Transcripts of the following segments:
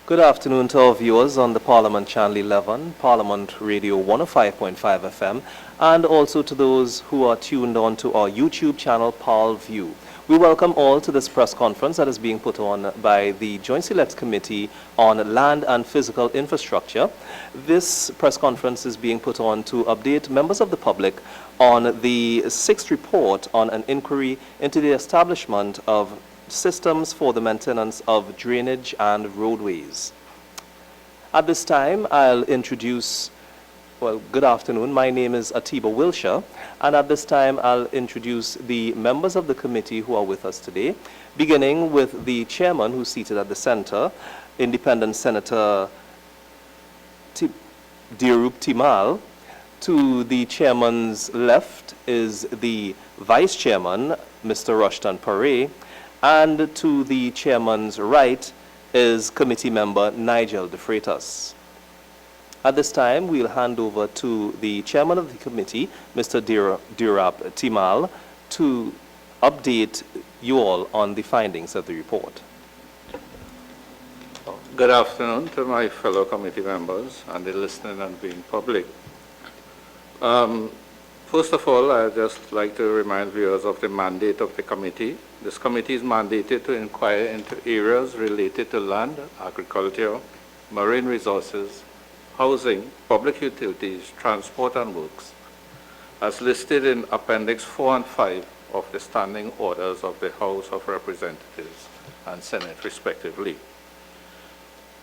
Good afternoon to our viewers on the Parliament Channel 11, Parliament Radio 105.5 FM, and also to those who are tuned on to our YouTube channel, ParlView. We welcome all to this press conference that is being put on by the Joint Select Committee on Land and Physical Infrastructure. This press conference is being put on to update members of the public on the sixth report on an inquiry into the establishment of systems for the maintenance of drainage and roadways. At this time, I'll introduce, good afternoon. My name is Atiba Wilshire, and at this time, I'll introduce the members of the committee who are with us today, beginning with the chairman who's seated at the center, Independent Senator Dirup Timal. To the chairman's left is the vice chairman, Mr. Rushton Paré, and to the chairman's right is committee member Nigel De Freitas. At this time, we'll hand over to the chairman of the committee, Mr. Dirup Timal, to update you all on the findings of the report. Good afternoon to my fellow committee members and the listening and viewing public. First of all, I'd just like to remind viewers of the mandate of the committee. This committee is mandated to inquire into areas related to land, agriculture, marine resources, housing, public utilities, transport and works, as listed in Appendix 4 and 5 of the standing orders of the House of Representatives and Senate, respectively.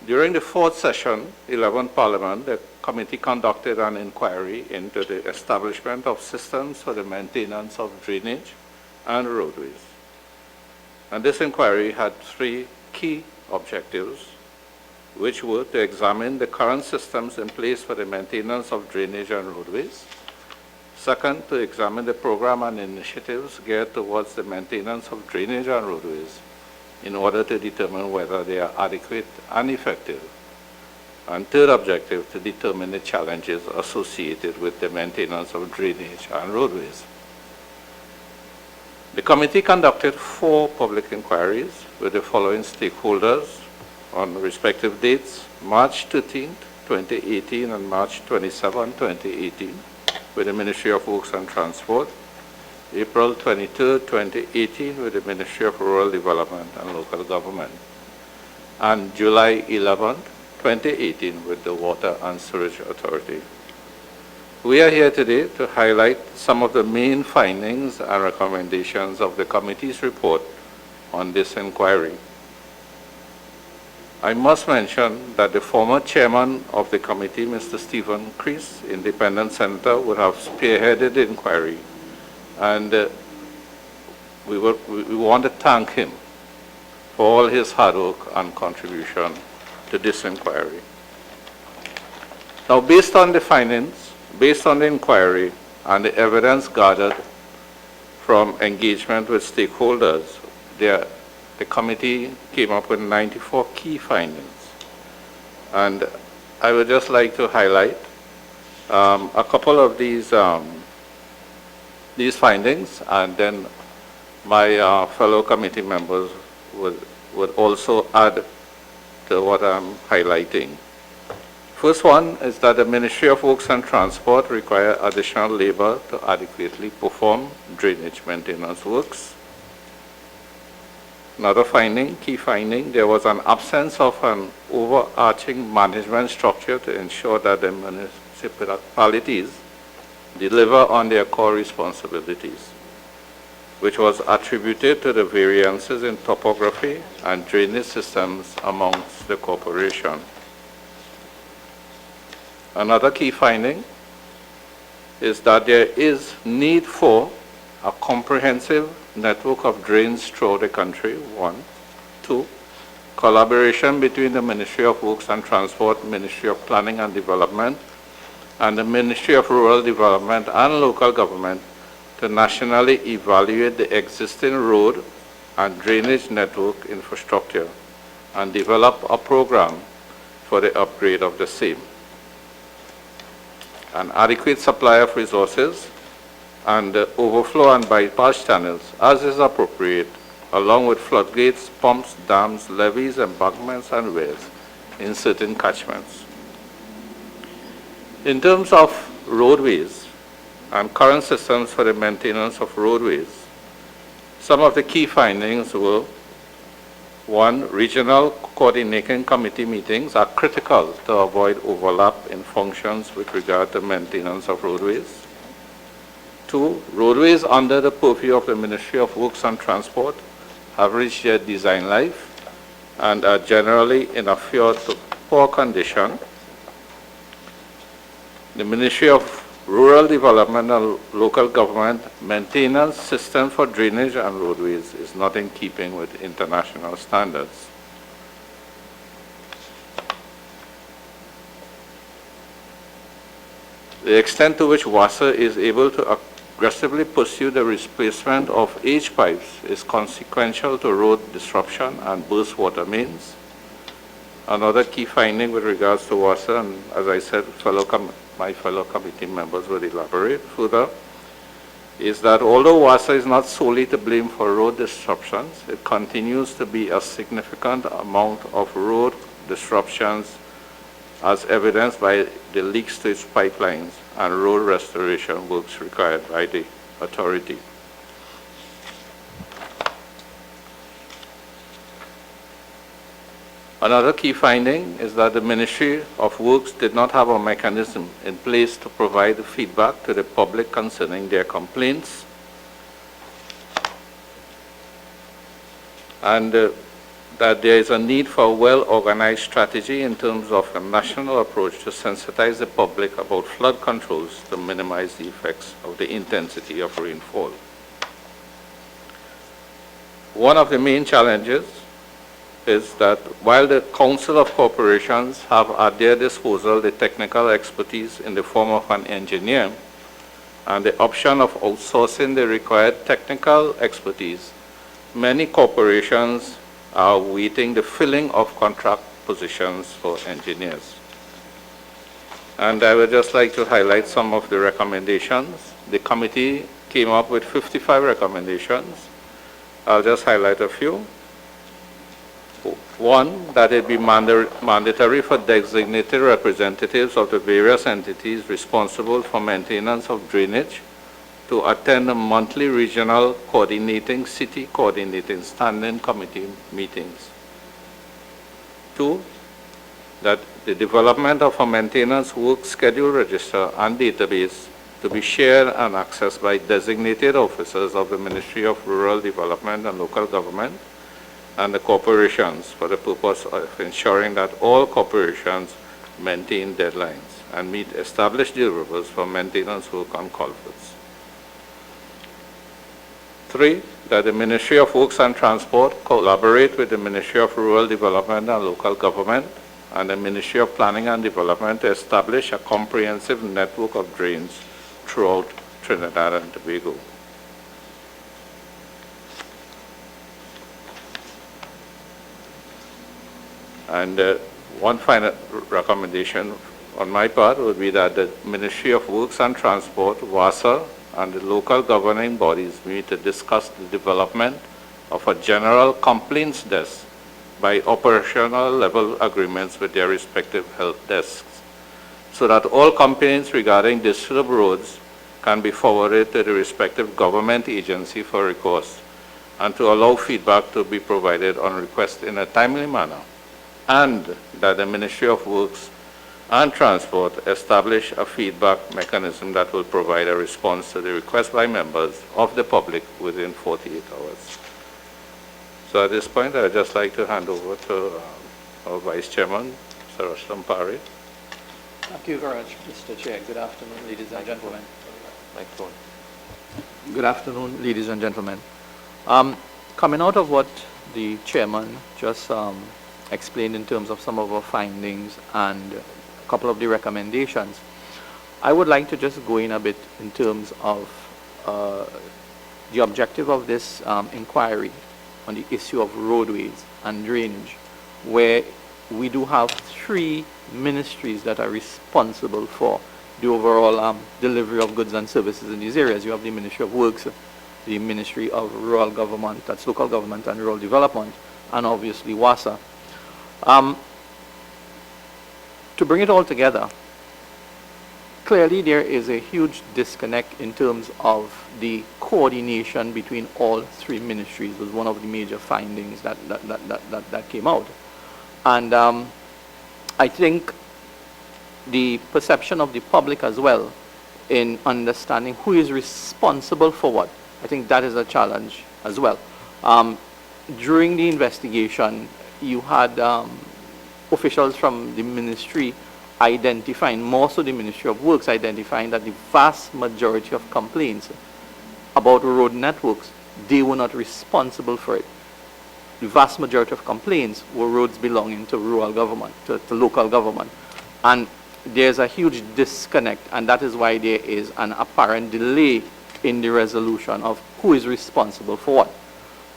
During the fourth session, 11th Parliament, the committee conducted an inquiry into the establishment of systems for the maintenance of drainage and roadways. And this inquiry had three key objectives, which were to examine the current systems in place for the maintenance of drainage and roadways. Second, to examine the program and initiatives geared towards the maintenance of drainage and roadways in order to determine whether they are adequate and effective. And third objective, to determine the challenges associated with the maintenance of drainage and roadways. The committee conducted 4 public inquiries with the following stakeholders on respective dates: March 13, 2018 and March 27, 2018, with the Ministry of Works and Transport; April 23, 2018, with the Ministry of Rural Development and Local Government; and July 11, 2018, with the Water and Sewage Authority. We are here today to highlight some of the main findings and recommendations of the committee's report on this inquiry. I must mention that the former chairman of the committee, Mr. Stephen Crease, Independent Senator, would have spearheaded the inquiry, and we want to thank him for all his hard work and contribution to this inquiry. Now, based on the findings, based on the inquiry and the evidence gathered from engagement with stakeholders, the committee came up with 94 key findings. And I would just like to highlight a couple of these findings, and then my fellow committee members would also add to what I'm highlighting. First one is that the Ministry of Works and Transport require additional labor to adequately perform drainage maintenance works. Another finding, key finding, there was an absence of an overarching management structure to ensure that the municipalities deliver on their core responsibilities, which was attributed to the variances in topography and drainage systems amongst the corporation. Another key finding is that there is need for a comprehensive network of drains throughout the country, 1. 2, collaboration between the Ministry of Works and Transport, Ministry of Planning and Development, and the Ministry of Rural Development and Local Government to nationally evaluate the existing road and drainage network infrastructure and develop a program for the upgrade of the same. An adequate supply of resources and overflow and bypass channels as is appropriate, along with floodgates, pumps, dams, levees, embankments, and weirs, in certain catchments. In terms of roadways and current systems for the maintenance of roadways, some of the key findings were: one, regional coordinating committee meetings are critical to avoid overlap in functions with regard to maintenance of roadways. Two, roadways under the purview of the Ministry of Works and Transport have reached their design life and are generally in a fair to poor condition. The Ministry of Rural Development and Local Government maintenance system for drainage and roadways is not in keeping with international standards. The extent to which WASA is able to aggressively pursue the replacement of H-pipes is consequential to road disruption and burst water mains. Another key finding with regards to WASA, and as I said, my fellow committee members will elaborate further, is that although WASA is not solely to blame for road disruptions, it continues to be a significant amount of road disruptions as evidenced by the leaks to its pipelines and road restoration works required by the authority. Another key finding is that the Ministry of Works did not have a mechanism in place to provide feedback to the public concerning their complaints, and that there is a need for a well-organized strategy in terms of a national approach to sensitize the public about flood controls to minimize the effects of the intensity of rainfall. One of the main challenges is that while the Council of Corporations have at their disposal the technical expertise in the form of an engineer and the option of outsourcing the required technical expertise, many corporations are awaiting the filling of contract positions for engineers. And I would just like to highlight some of the recommendations. The committee came up with 55 recommendations. I'll just highlight a few. One, that it be mandatory for designated representatives of the various entities responsible for maintenance of drainage to attend a monthly regional coordinating, city coordinating standing committee meetings. Two, that the development of a maintenance work schedule register and database to be shared and accessed by designated officers of the Ministry of Rural Development and Local Government and the corporations for the purpose of ensuring that all corporations maintain deadlines and meet established deliverables for maintenance work on culverts. Three, that the Ministry of Works and Transport collaborate with the Ministry of Rural Development and Local Government and the Ministry of Planning and Development to establish a comprehensive network of drains throughout Trinidad and Tobago. And one final recommendation on my part would be that the Ministry of Works and Transport, WASA, and the local governing bodies meet to discuss the development of a general complaints desk by operational level agreements with their respective help desks, so that all complaints regarding disturbed roads can be forwarded to the respective government agency for recourse, and to allow feedback to be provided on request in a timely manner, and that the Ministry of Works and Transport establish a feedback mechanism that will provide a response to the request by members of the public within 48 hours. So at this point, I'd just like to hand over to our Vice Chairman, Sir Ashram Pari. Thank you very much, Mr. Chair. Good afternoon, ladies and gentlemen. Microphone. Good afternoon, ladies and gentlemen. Coming out of what the chairman just explained in terms of some of our findings and a couple of the recommendations, I would like to just go in a bit in terms of the objective of this inquiry on the issue of roadways and drainage, where we do have three ministries that are responsible for the overall delivery of goods and services in these areas. You have the Ministry of Works, the Ministry of Rural Government, that's Local Government and Rural Development, and obviously WASA. to bring it all together, clearly there is a huge disconnect in terms of the coordination between all three ministries was one of the major findings that came out. And I think the perception of the public as well in understanding who is responsible for what, I think that is a challenge as well. During the investigation, you had officials from the ministry identifying, more so the Ministry of Works, identifying that the vast majority of complaints about road networks, they were not responsible for it. The vast majority of complaints were roads belonging to rural government, to local government. And there's a huge disconnect, and that is why there is an apparent delay in the resolution of who is responsible for what.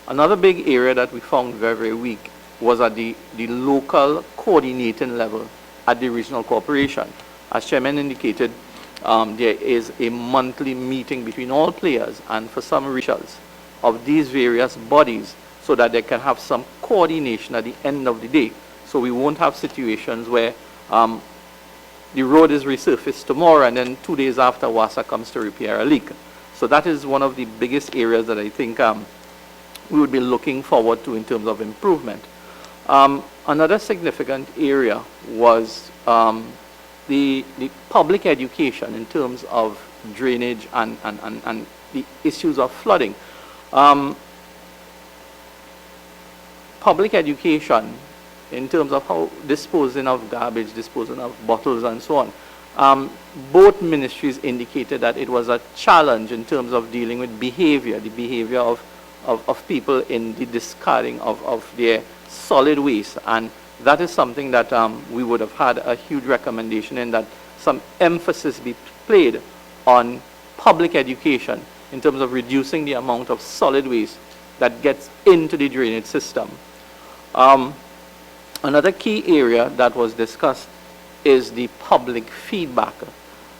Another big area that we found very, very weak was at the local coordinating level at the regional corporation. As Chairman indicated, there is a monthly meeting between all players and for some officials of these various bodies so that they can have some coordination at the end of the day. So we won't have situations where the road is resurfaced tomorrow and then 2 days after WASA comes to repair a leak. So that is one of the biggest areas that I think we would be looking forward to in terms of improvement. Another significant area was the public education in terms of drainage and the issues of flooding. Public education in terms of how disposing of garbage, disposing of bottles and so on. Both ministries indicated that it was a challenge in terms of dealing with behavior, the behavior of people in the discarding of their solid waste, and that is something that we would have had a huge recommendation in, that some emphasis be played on public education in terms of reducing the amount of solid waste that gets into the drainage system. Another key area that was discussed is the public feedback.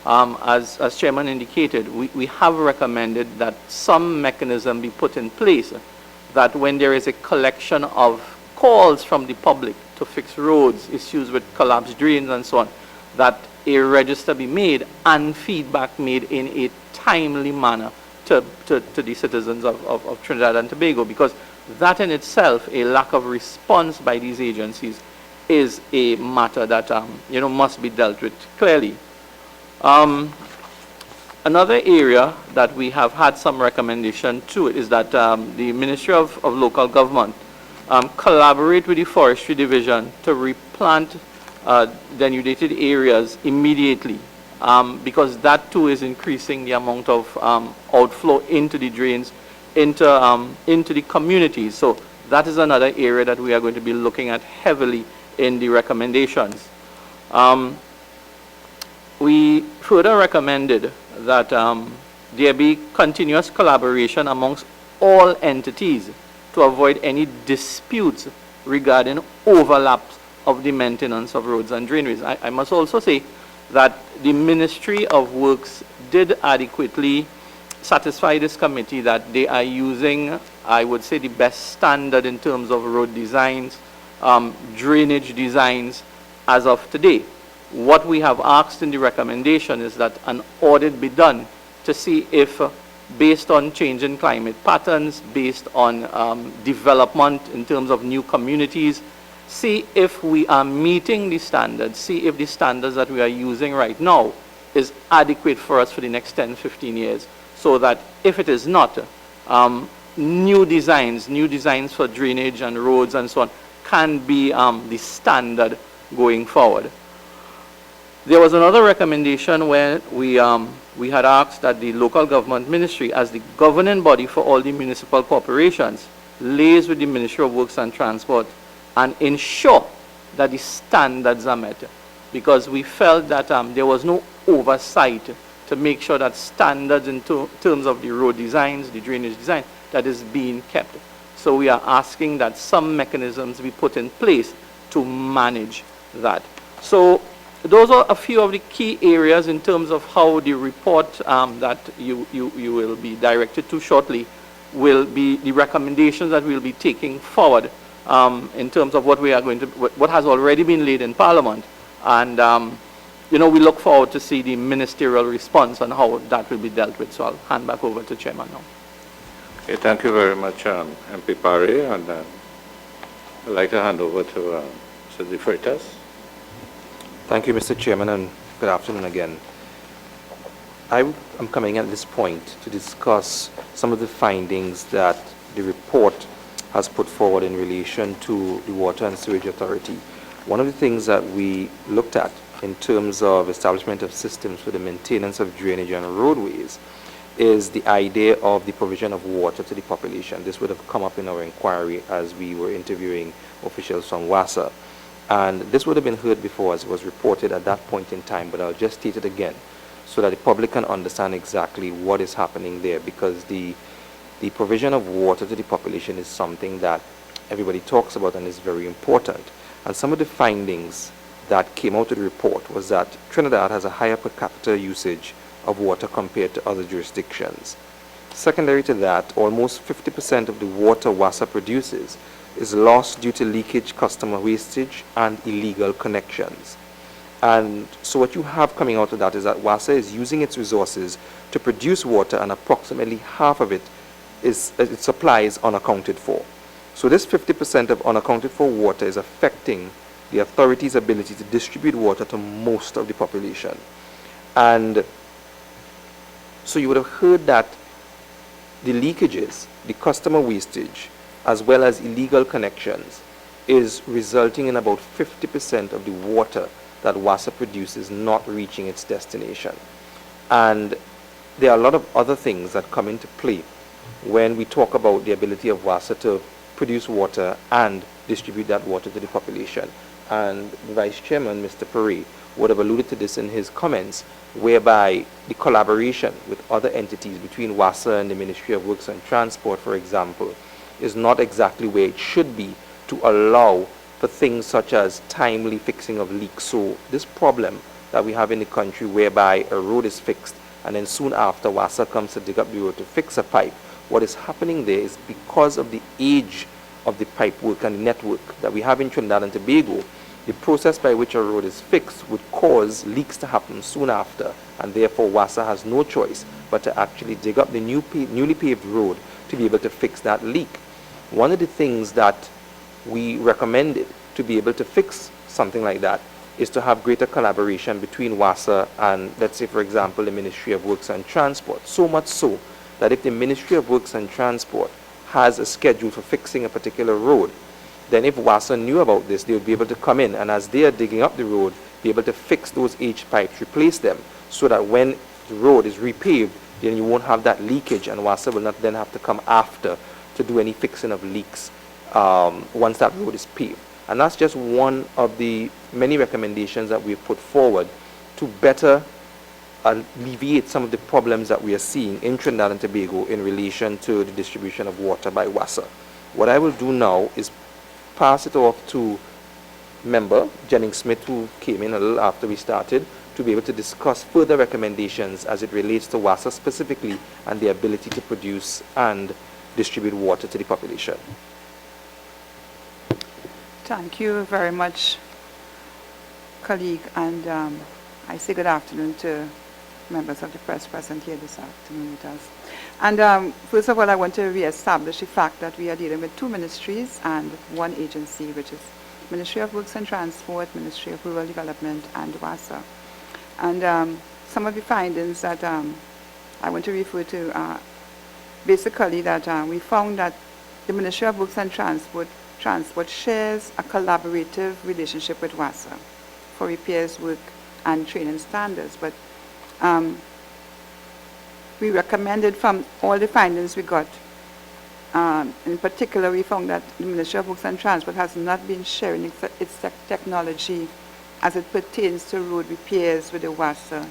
As Chairman indicated, we have recommended that some mechanism be put in place that when there is a collection of calls from the public to fix roads, issues with collapsed drains and so on, that a register be made and feedback made in a timely manner to the citizens of Trinidad and Tobago, because that in itself, a lack of response by these agencies, is a matter that must be dealt with clearly. Another area that we have had some recommendation to is that the Ministry of Local Government collaborate with the Forestry Division to replant denudated areas immediately, because that too is increasing the amount of outflow into the drains, into the communities. So that is another area that we are going to be looking at heavily in the recommendations. We further recommended that there be continuous collaboration amongst all entities to avoid any disputes regarding overlaps of the maintenance of roads and drainways. I must also say that the Ministry of Works did adequately satisfy this committee that they are using, I would say, the best standard in terms of road designs, drainage designs as of today. What we have asked in the recommendation is that an audit be done to see if, based on changing climate patterns, based on development in terms of new communities, see if we are meeting the standards, see if the standards that we are using right now is adequate for us for the next 10, 15 years, so that if it is not, new designs for drainage and roads and so on can be the standard going forward. There was another recommendation where we had asked that the local government ministry, as the governing body for all the municipal corporations, liaise with the Ministry of Works and Transport and ensure that the standards are met, because we felt that there was no oversight to make sure that standards in terms of the road designs, the drainage design, that is being kept. So we are asking that some mechanisms be put in place to manage that. So those are a few of the key areas in terms of how the report that you will be directed to shortly will be the recommendations that we'll be taking forward in terms of what we are going to, what has already been laid in Parliament, And, we look forward to see the ministerial response on how that will be dealt with. So I'll hand back over to Chairman now. Okay, thank you very much, MP Parry, and I'd like to hand over to Mr. De Freitas. Thank you, Mr. Chairman, and good afternoon again. I am coming at this point to discuss some of the findings that the report has put forward in relation to the Water and Sewage Authority. One of the things that we looked at in terms of establishment of systems for the maintenance of drainage and roadways is the idea of the provision of water to the population. This would have come up in our inquiry as we were interviewing officials from WASA. And this would have been heard before as it was reported at that point in time, but I'll just state it again so that the public can understand exactly what is happening there, because the provision of water to the population is something that everybody talks about and is very important. And some of the findings that came out of the report was that Trinidad has a higher per capita usage of water compared to other jurisdictions. Secondary to that, almost 50% of the water WASA produces is lost due to leakage, customer wastage, and illegal connections. And so what you have coming out of that is that WASA is using its resources to produce water, and approximately half of it is its supply is unaccounted for. So this 50% of unaccounted for water is affecting the authority's ability to distribute water to most of the population. And so you would have heard that the leakages, the customer wastage, as well as illegal connections is resulting in about 50% of the water that WASA produces not reaching its destination. And there are a lot of other things that come into play when we talk about the ability of WASA to produce water and distribute that water to the population. And the Vice Chairman, Mr. Parry, would have alluded to this in his comments, whereby the collaboration with other entities between WASA and the Ministry of Works and Transport, for example, is not exactly where it should be to allow for things such as timely fixing of leaks. So this problem that we have in the country, whereby a road is fixed and then soon after WASA comes to dig up the road to fix a pipe, what is happening there is because of the age of the pipe work and the network that we have in Trinidad and Tobago, the process by which a road is fixed would cause leaks to happen soon after, and therefore WASA has no choice but to actually dig up the newly paved road to be able to fix that leak. One of the things that we recommended to be able to fix something like that is to have greater collaboration between WASA and, let's say, for example, the Ministry of Works and Transport. So much so that if the Ministry of Works and Transport has a schedule for fixing a particular road, then if WASA knew about this, they would be able to come in and, as they are digging up the road, be able to fix those aged pipes, replace them, so that when the road is repaved, then you won't have that leakage, and WASA will not then have to come after to do any fixing of leaks once that road is paved. And that's just one of the many recommendations that we've put forward to better alleviate some of the problems that we are seeing in Trinidad and Tobago in relation to the distribution of water by WASA. What I will do now is pass it off to member Jennings Smith, who came in a little after we started, to be able to discuss further recommendations as it relates to WASA specifically and the ability to produce and distribute water to the population. Thank you very much, colleague, and I say good afternoon to members of the press present here this afternoon with us. And first of all, I want to re-establish the fact that we are dealing with two ministries and one agency, which is Ministry of Works and Transport, Ministry of Rural Development, and WASA. And some of the findings that I want to refer to basically that we found that the Ministry of Works and Transport shares a collaborative relationship with WASA for repairs, work, and training standards. But we recommended from all the findings we got, in particular, we found that the Ministry of Works and Transport has not been sharing its technology as it pertains to road repairs with the WASA,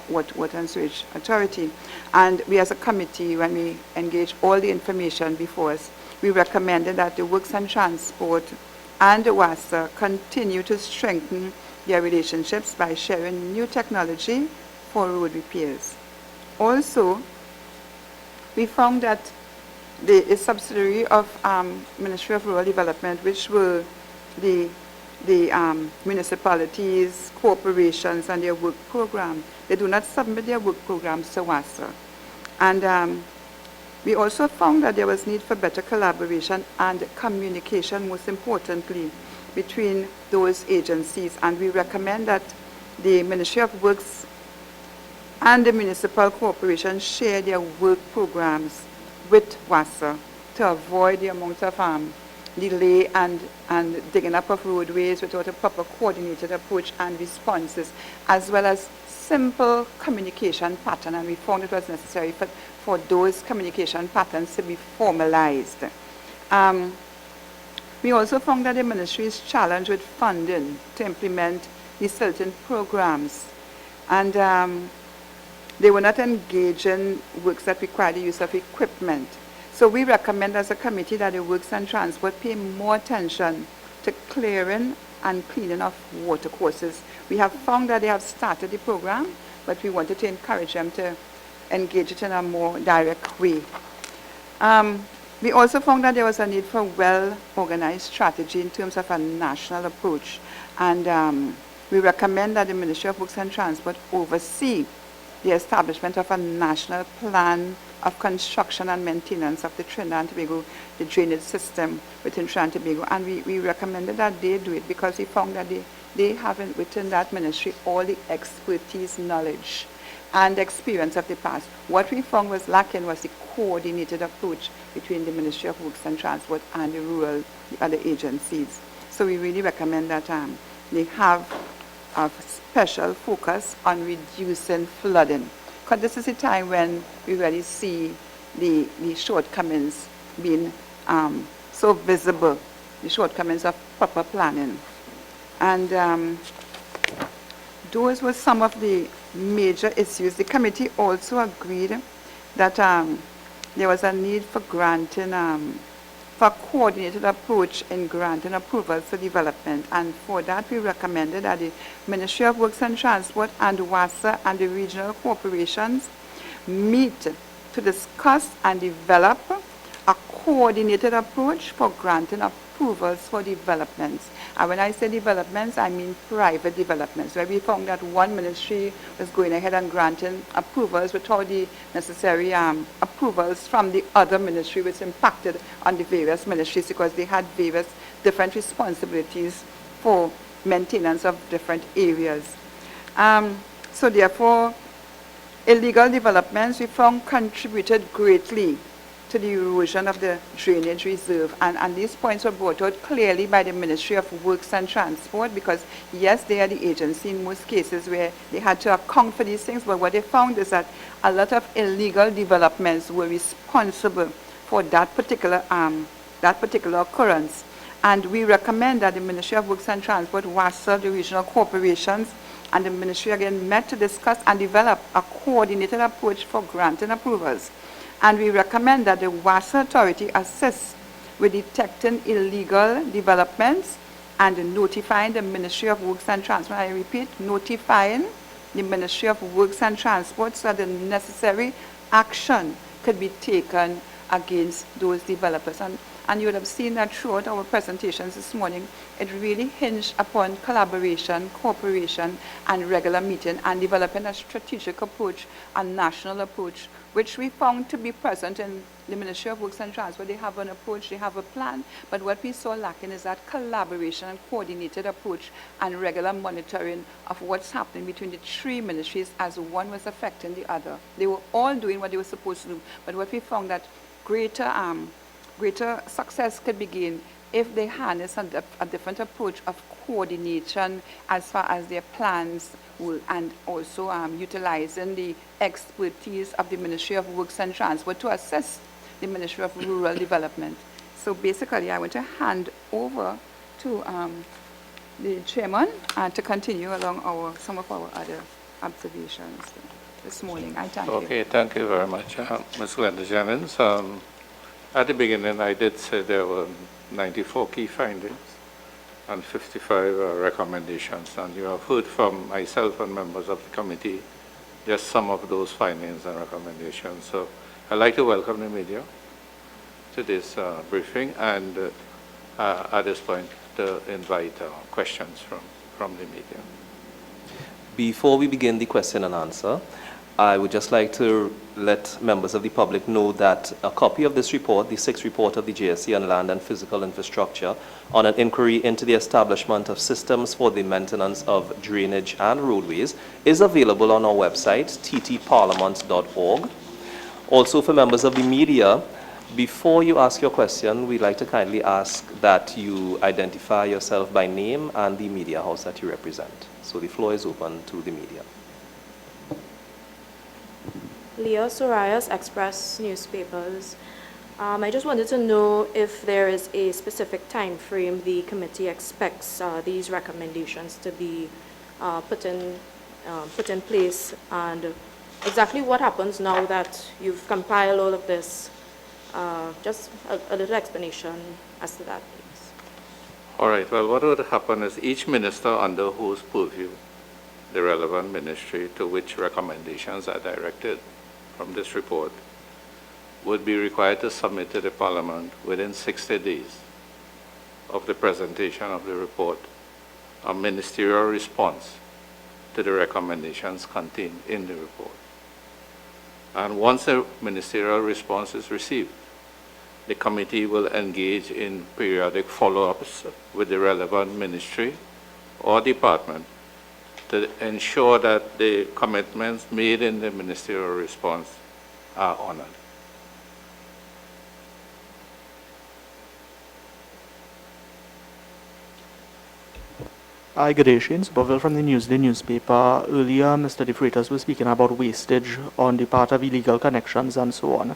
Water and Sewage Authority. And we as a committee, when we engaged all the information before us, we recommended that the Works and Transport and the WASA continue to strengthen their relationships by sharing new technology for road repairs. Also, we found that a subsidiary of Ministry of Rural Development, which were the the municipalities, corporations, and their work program. They do not submit their work programs to WASA. And we also found that there was need for better collaboration and communication, most importantly, between those agencies. And we recommend that the Ministry of Works and the municipal corporation share their work programs with WASA to avoid the amount of delay and digging up of roadways without a proper coordinated approach and responses, as well as simple communication pattern. And we found it was necessary for those communication patterns to be formalized. We also found that the ministry is challenged with funding to implement these certain programs. And they were not engaged in works that require the use of equipment. So we recommend as a committee that the Works and Transport pay more attention to clearing and cleaning of water courses. We have found that they have started the program, but we wanted to encourage them to engage it in a more direct way. We also found that there was a need for well-organized strategy in terms of a national approach. And we recommend that the Ministry of Works and Transport oversee the establishment of a national plan of construction and maintenance of the Trinidad and Tobago, the drainage system within Trinidad and Tobago. And we recommended that they do it because we found that they haven't within that ministry all the expertise, knowledge, and experience of the past. What we found was lacking was the coordinated approach between the Ministry of Works and Transport and the other agencies. So we really recommend that they have a special focus on reducing flooding. Because this is a time when we really see the shortcomings being so visible, the shortcomings of proper planning. And those were some of the major issues. The committee also agreed that there was a need for granting, for a coordinated approach in granting approvals for development. And for that, we recommended that the Ministry of Works and Transport and WASA and the regional corporations meet to discuss and develop a coordinated approach for granting approvals for developments. And when I say developments, I mean private developments, where we found that one ministry was going ahead and granting approvals without the necessary approvals from the other ministry, which impacted on the various ministries because they had various different responsibilities for maintenance of different areas. So therefore, illegal developments we found contributed greatly to the erosion of the drainage reserve. And these points were brought out clearly by the Ministry of Works and Transport because, yes, they are the agency in most cases where they had to account for these things, but what they found is that a lot of illegal developments were responsible for that particular occurrence. And we recommend that the Ministry of Works and Transport, WASA, the regional corporations, and the ministry again met to discuss and develop a coordinated approach for granting approvals. And we recommend that the WASA authority assist with detecting illegal developments and notifying the Ministry of Works and Transport. I repeat, notifying the Ministry of Works and Transport so that the necessary action could be taken against those developers. And you would have seen that throughout our presentations this morning, it really hinged upon collaboration, cooperation, and regular meeting, and developing a strategic approach, a national approach, which we found to be present in the Ministry of Works and Transport. They have an approach, they have a plan, but what we saw lacking is that collaboration and coordinated approach and regular monitoring of what's happening between the three ministries as one was affecting the other. They were all doing what they were supposed to do, but what we found that greater success could be gained if they harness a different approach of coordination as far as their plans and also utilizing the expertise of the Ministry of Works and Transport to assist the Ministry of Rural Development. So basically, I want to hand over to the chairman to continue along some of our other observations this morning. I thank you. Okay, thank you very much, Ms. Glenda Jennings. At the beginning, I did say there were 94 key findings and 55 recommendations, and you have heard from myself and members of the committee just some of those findings and recommendations. So I'd like to welcome the media to this briefing and at this point to invite questions from the media. Before we begin the question and answer, I would just like to let members of the public know that a copy of this report, the sixth report of the JSC on land and physical infrastructure on an inquiry into the establishment of systems for the maintenance of drainage and roadways, is available on our website, ttparliament.org. Also, for members of the media, before you ask your question, we'd like to kindly ask that you identify yourself by name and the media house that you represent. So the floor is open to the media. Leah Sorayas, Express Newspapers. I just wanted to know if there is a specific time frame the committee expects these recommendations to be put in place, and exactly what happens now that you've compiled all of this. Just a little explanation as to that, please. All right, well, what would happen is each minister under whose purview the relevant ministry to which recommendations are directed from this report would be required to submit to the Parliament within 60 days of the presentation of the report a ministerial response to the recommendations contained in the report. And once a ministerial response is received, the committee will engage in periodic follow-ups with the relevant ministry or department to ensure that the commitments made in the ministerial response are honored. Hi, good day, Shane Superville from the Newsday newspaper. Earlier, Mr. De Freitas was speaking about wastage on the part of illegal connections and so on.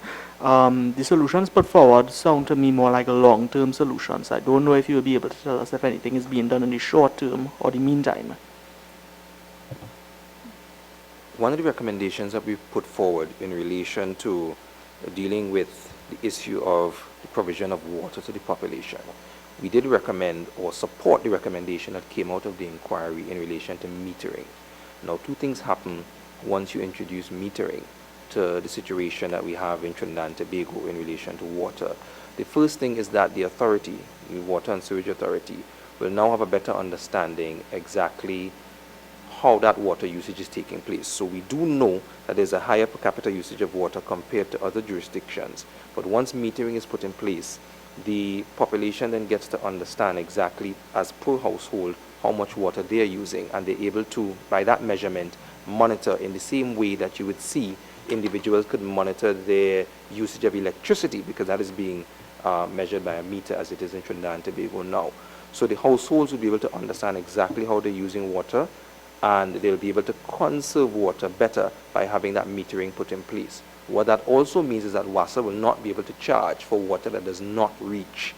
The solutions put forward sound to me more like long-term solutions. I don't know if you will be able to tell us if anything is being done in the short term or the meantime. One of the recommendations that we've put forward in relation to dealing with the issue of the provision of water to the population, we did recommend or support the recommendation that came out of the inquiry in relation to metering. Now, two things happen once you introduce metering to the situation that we have in Trinidad and Tobago in relation to water. The first thing is that the authority, the Water and Sewage Authority, will now have a better understanding exactly how that water usage is taking place. So we do know that there's a higher per capita usage of water compared to other jurisdictions. But once metering is put in place, the population then gets to understand exactly as per household how much water they are using, and they're able to, by that measurement, monitor in the same way that you would see individuals could monitor their usage of electricity, because that is being measured by a meter as it is in Trinidad and Tobago now. So the households will be able to understand exactly how they're using water, and they'll be able to conserve water better by having that metering put in place. What that also means is that WASA will not be able to charge for water that does not reach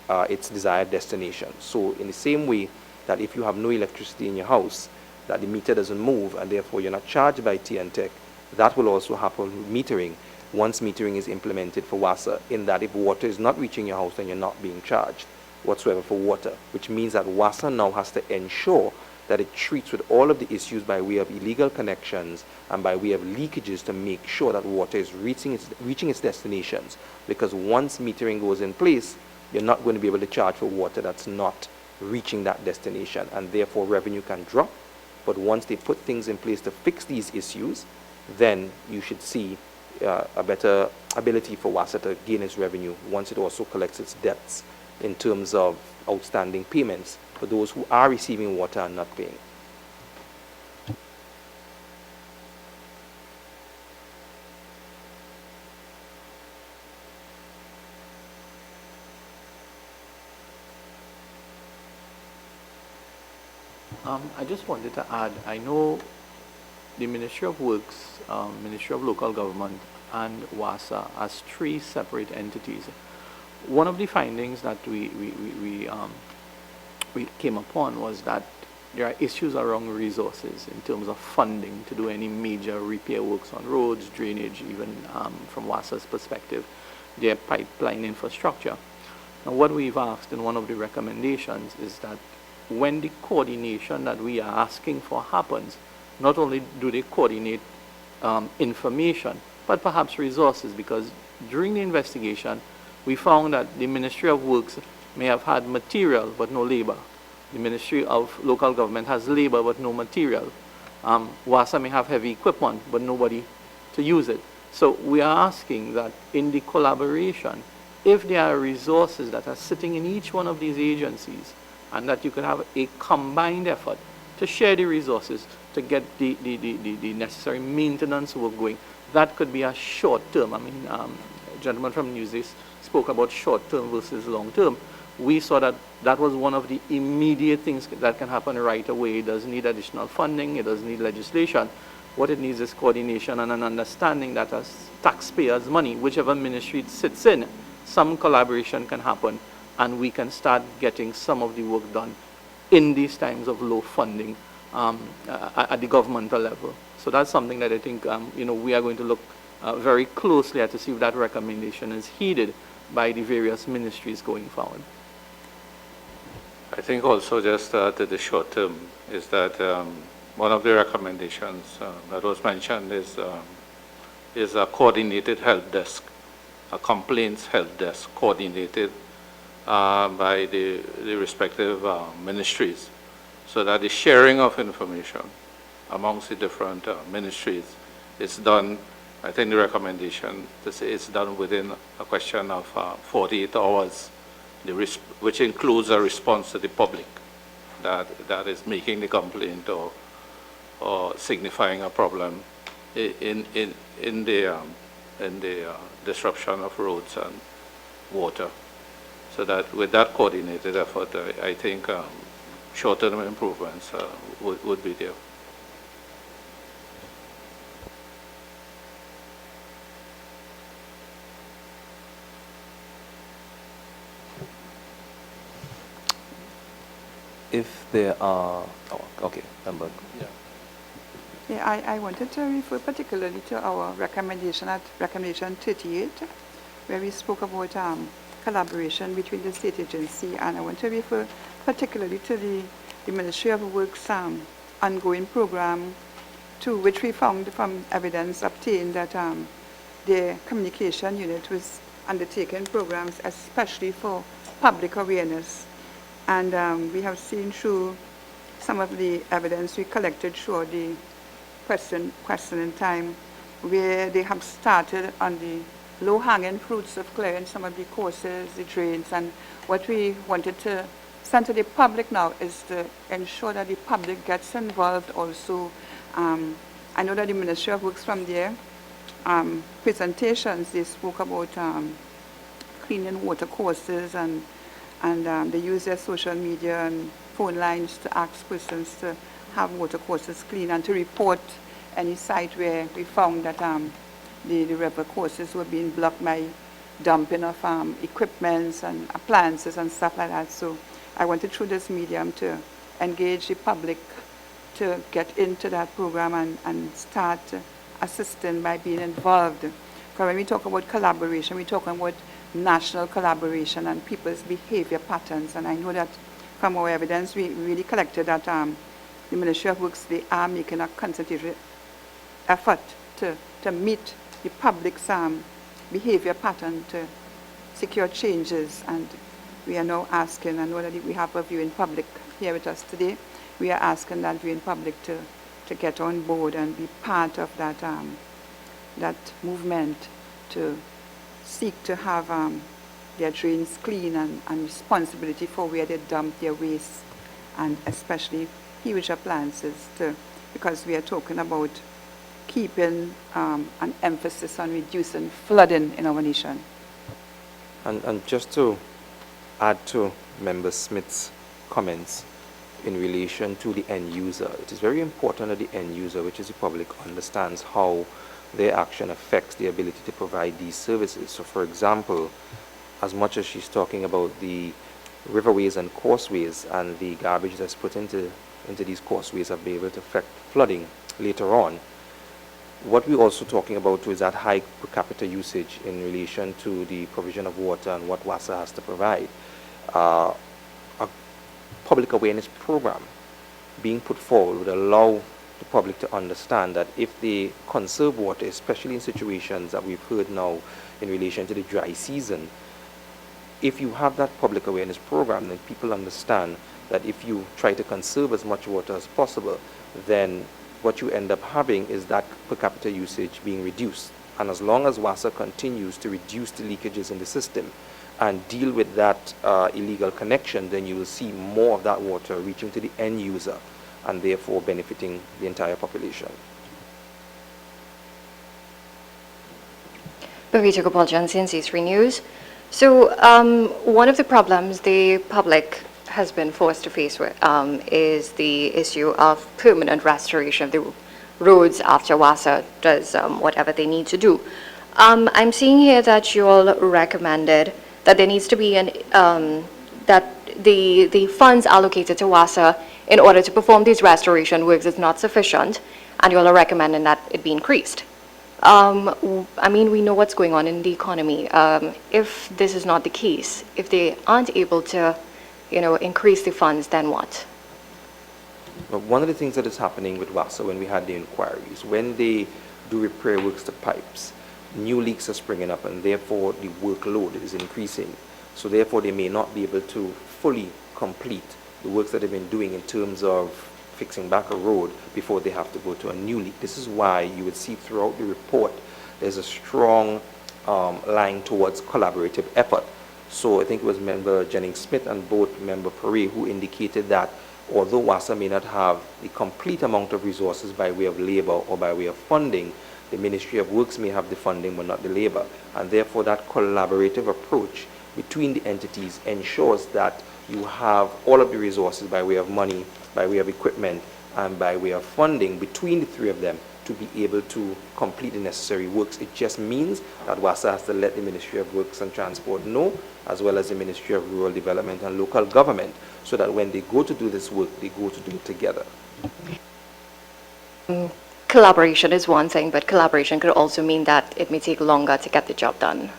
its desired destination. So in the same way that if you have no electricity in your house, that the meter doesn't move and therefore you're not charged by TNTEC, that will also happen with metering once metering is implemented for WASA, in that if water is not reaching your house, then you're not being charged whatsoever for water, which means that WASA now has to ensure that it treats with all of the issues by way of illegal connections and by way of leakages to make sure that water is reaching its destinations. Because once metering goes in place, you're not going to be able to charge for water that's not reaching that destination, and therefore revenue can drop. But once they put things in place to fix these issues, then you should see a better ability for WASA to gain its revenue once it also collects its debts in terms of outstanding payments for those who are receiving water and not paying. I just wanted to add, I know the Ministry of Works, Ministry of Local Government, and WASA as three separate entities. One of the findings that we came upon was that there are issues around resources in terms of funding to do any major repair works on roads, drainage, even from WASA's perspective, their pipeline infrastructure. Now, what we've asked in one of the recommendations is that when the coordination that we are asking for happens, not only do they coordinate information, but perhaps resources, because during the investigation, we found that the Ministry of Works may have had material but no labor. The Ministry of Local Government has labor but no material. WASA may have heavy equipment but nobody to use it. So we are asking that in the collaboration, if there are resources that are sitting in each one of these agencies, and that you could have a combined effort to share the resources to get the necessary maintenance work going. That could be a short term. I mean, gentleman from Newsies spoke about short term versus long term. We saw that that was one of the immediate things that can happen right away. It doesn't need additional funding. It doesn't need legislation. What it needs is coordination and an understanding that as taxpayers' money, whichever ministry it sits in, some collaboration can happen, and we can start getting some of the work done in these times of low funding at the governmental level. So that's something that I think we are going to look very closely at to see if that recommendation is heeded by the various ministries going forward. I think also just to the short term is that one of the recommendations that was mentioned is a coordinated help desk, a complaints help desk coordinated by the respective ministries, so that the sharing of information amongst the different ministries is done. I think the recommendation to say it's done within a question of 48 hours, which includes a response to the public that is making the complaint or signifying a problem in the disruption of roads and water. So that with that coordinated effort, I think short-term improvements would be there. If there are, okay, Amber. Yeah, I wanted to refer particularly to our recommendation at recommendation 38, where we spoke about collaboration between the state agency, and I want to refer particularly to the Ministry of Works ongoing program, to which we found from evidence obtained that the communication unit was undertaking programs especially for public awareness. And we have seen through some of the evidence we collected throughout the questioning time, where they have started on the low-hanging fruits of clearing some of the courses, the drains, and what we wanted to send to the public now is to ensure that the public gets involved also. I know that the Ministry of Works from their presentations, they spoke about cleaning water courses, and they use their social media and phone lines to ask persons to have water courses clean and to report any site where we found that the river courses were being blocked by dumping of equipments and appliances and stuff like that. So I wanted through this medium to engage the public to get into that program and start assisting by being involved. Because when we talk about collaboration, we're talking about national collaboration and people's behavior patterns. And I know that from our evidence, we really collected that the Ministry of Works, they are making a concentrated effort to meet the public's behavior pattern to secure changes. And we are now asking, I know that we have a viewing public here with us today, we are asking that viewing public to get on board and be part of that, that movement to seek to have their drains clean and responsibility for where they dump their waste, and especially huge appliances, because we are talking about keeping an emphasis on reducing flooding in our nation. And just to add to Member Smith's comments in relation to the end user, it is very important that the end user, which is the public, understands how their action affects the ability to provide these services. So for example, as much as she's talking about the riverways and causeways and the garbage that's put into these causeways have been able to affect flooding later on, what we're also talking about too is that high per capita usage in relation to the provision of water and what WASA has to provide. A public awareness program being put forward would allow the public to understand that if they conserve water, especially in situations that we've heard now in relation to the dry season, if you have that public awareness program, then people understand that if you try to conserve as much water as possible, then what you end up having is that per capita usage being reduced. And as long as WASA continues to reduce the leakages in the system and deal with that illegal connection, then you will see more of that water reaching to the end user and therefore benefiting the entire population. Bhavita Gopaljan, CNC3 News. So one of the problems the public has been forced to face with is the issue of permanent restoration of the roads after WASA does whatever they need to do. I'm seeing here that you all recommended that there needs to be that the funds allocated to WASA in order to perform these restoration works is not sufficient, and you all are recommending that it be increased. I mean, we know what's going on in the economy. If this is not the case, if they aren't able to, increase the funds, then what? Well, one of the things that is happening with WASA when we had the inquiries, when they do repair works to pipes, new leaks are springing up and therefore the workload is increasing. So therefore they may not be able to fully complete the works that they've been doing in terms of fixing back a road before they have to go to a new leak. This is why you would see throughout the report there's a strong line towards collaborative effort. So I think it was Member Jennings-Smith and both Member Perret who indicated that although WASA may not have the complete amount of resources by way of labor or by way of funding, the Ministry of Works may have the funding but not the labor. And therefore that collaborative approach between the entities ensures that you have all of the resources by way of money, by way of equipment, and by way of funding between the three of them to be able to complete the necessary works. It just means that WASA has to let the Ministry of Works and Transport know, as well as the Ministry of Rural Development and Local Government, so that when they go to do this work, they go to do it together. Collaboration is one thing, but collaboration could also mean that it may take longer to get the job done.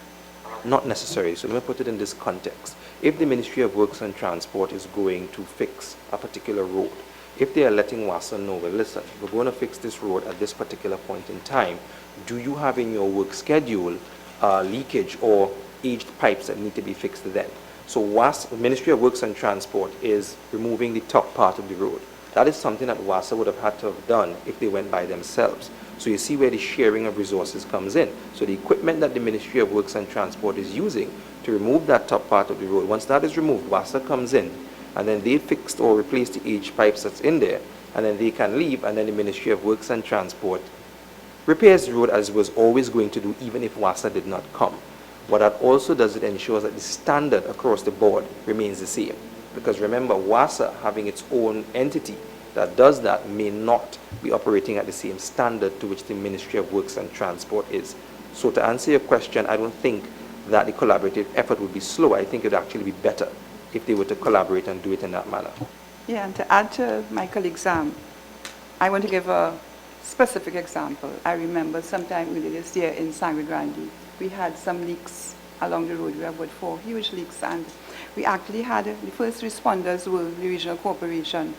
Not necessarily. So let me put it in this context. If the Ministry of Works and Transport is going to fix a particular road, if they are letting WASA know, well, listen, we're going to fix this road at this particular point in time, do you have in your work schedule leakage or aged pipes that need to be fixed then? So WASA, the Ministry of Works and Transport, is removing the top part of the road. That is something that WASA would have had to have done if they went by themselves. So you see where the sharing of resources comes in. So the equipment that the Ministry of Works and Transport is using to remove that top part of the road, once that is removed, WASA comes in, and then they fix or replace the aged pipes that's in there, and then they can leave, and then the Ministry of Works and Transport repairs the road as it was always going to do, even if WASA did not come. What that also does, it ensures that the standard across the board remains the same. Because remember, WASA having its own entity that does that may not be operating at the same standard to which the Ministry of Works and Transport is. So to answer your question, I don't think that the collaborative effort would be slow. I think it would actually be better if they were to collaborate and do it in that manner. Yeah, and to add to my colleague's, I want to give a specific example. I remember sometime earlier this year in Sangre Grande, we had some leaks along the road. We have about 4 huge leaks, and we actually had the first responders were the regional corporation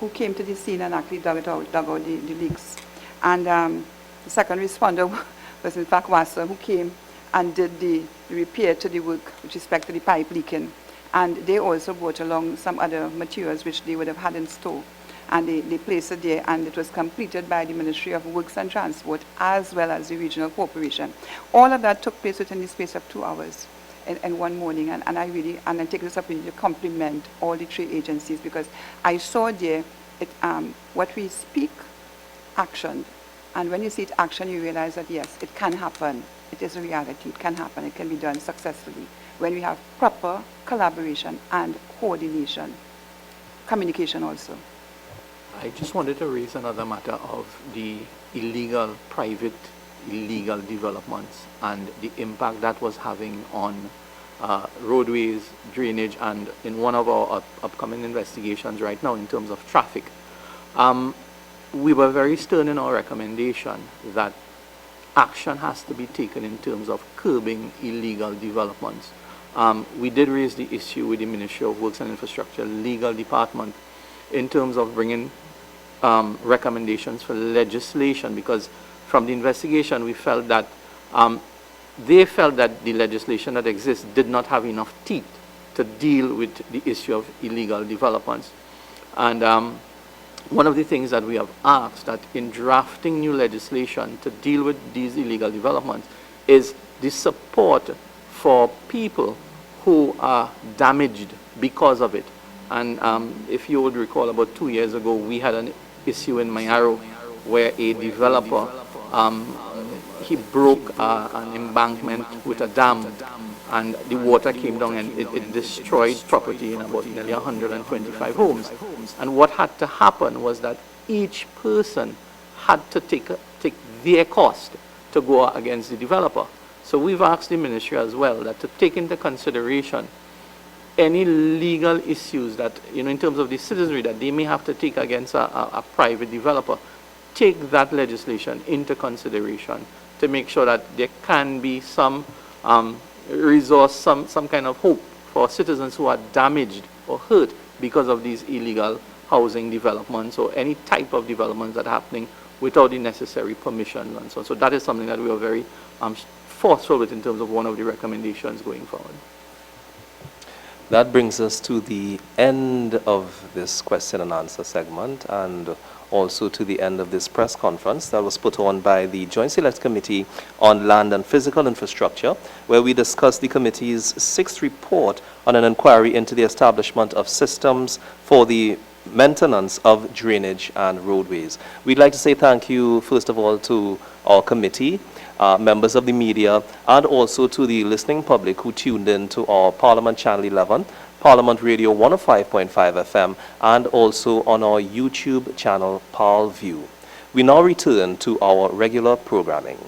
who came to the scene and actually dug out the leaks. And the second responder was in fact WASA, who came and did the repair to the work with respect to the pipe leaking. And they also brought along some other materials which they would have had in store. And they placed it there, and it was completed by the Ministry of Works and Transport as well as the regional corporation. All of that took place within the space of 2 hours in one morning. And I take this opportunity to compliment all the 3 agencies, because I saw there what we speak, action. And when you see it action, you realize that yes, it can happen. It is a reality. It can happen. It can be done successfully when we have proper collaboration and coordination, communication also. I just wanted to raise another matter of the private illegal developments and the impact that was having on roadways, drainage, and in one of our upcoming investigations right now in terms of traffic. We were very stern in our recommendation that action has to be taken in terms of curbing illegal developments. We did raise the issue with the Ministry of Works and Infrastructure Legal Department in terms of bringing recommendations for legislation, because from the investigation we felt that they felt that the legislation that exists did not have enough teeth to deal with the issue of illegal developments. And one of the things that we have asked that in drafting new legislation to deal with these illegal developments is the support for people who are damaged because of it. And if you would recall, about 2 years ago, we had an issue in Mayaro where a developer, he broke an embankment with a dam, and the water came down and it destroyed property in about nearly 125 homes. And what had to happen was that each person had to take their cost to go against the developer. So we've asked the ministry as well that to take into consideration any legal issues that, in terms of the citizenry that they may have to take against a private developer, take that legislation into consideration to make sure that there can be some resource, some kind of hope for citizens who are damaged or hurt because of these illegal housing developments or any type of developments that are happening without the necessary permission and so on. So that is something that we are very forceful with in terms of one of the recommendations going forward. That brings us to the end of this question and answer segment, and also to the end of this press conference that was put on by the Joint Select Committee on Land and Physical Infrastructure, where we discussed the committee's 6th report on an inquiry into the establishment of systems for the maintenance of drainage and roadways. We'd like to say thank you, first of all, to our committee, members of the media, and also to the listening public who tuned in to our Parliament Channel 11, Parliament Radio 105.5 FM, and also on our YouTube channel, ParlView. We now return to our regular programming.